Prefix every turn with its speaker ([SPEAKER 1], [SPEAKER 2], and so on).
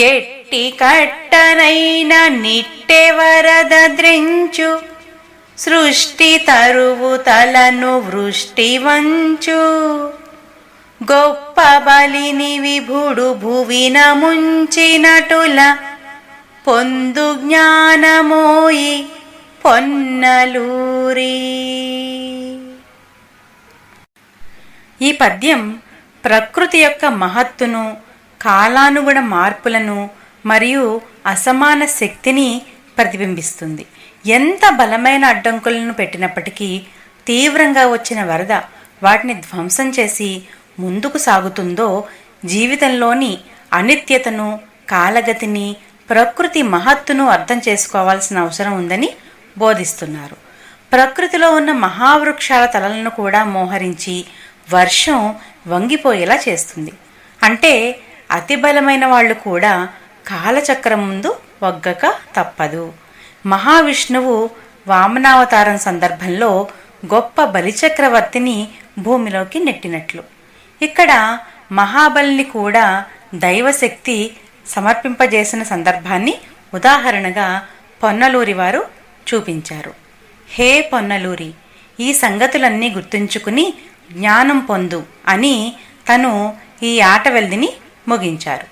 [SPEAKER 1] ఎట్టి కట్టనైన నిట్టె వరద ద్రించు సృష్టి తరువు తలను వృష్టి వంచు గొప్ప బలిని విభుడు భువిన ముంచినటుల పొందు జ్ఞానమోయి పొన్నలూరి. ఈ పద్యం ప్రకృతి యొక్క మహత్తును, కాలానుగుణ మార్పులను మరియు అసమాన శక్తిని ప్రతిబింబిస్తుంది. ఎంత బలమైన అడ్డంకులను పెట్టినప్పటికీ తీవ్రంగా వచ్చిన వరద వాటిని ధ్వంసం చేసి ముందుకు సాగుతుందో, జీవితంలోని అనిత్యతను, కాలగతిని, ప్రకృతి మహత్తును అర్థం చేసుకోవాల్సిన అవసరం ఉందని బోధిస్తున్నారు. ప్రకృతిలో ఉన్న మహావృక్షాల తలలను కూడా మోహరించి వర్షం వంగిపోయేలా చేస్తుంది. అంటే అతి బలమైన వాళ్ళు కూడా కాలచక్రం ముందు వగ్గక తప్పదు. మహావిష్ణువు వామనావతారం సందర్భంలో గొప్ప బలిచక్రవర్తిని భూమిలోకి నెట్టినట్లు, ఇక్కడ మహాబలిని కూడా దైవశక్తి సమర్పింపజేసిన సందర్భాన్ని ఉదాహరణగా పొన్నలూరి వారు చూపించారు. హే పొన్నలూరి, ఈ సంగతులన్నీ గుర్తుంచుకుని జ్ఞానం పొందు అని తను ఈ ఆటవెల్దిని ముగించారు.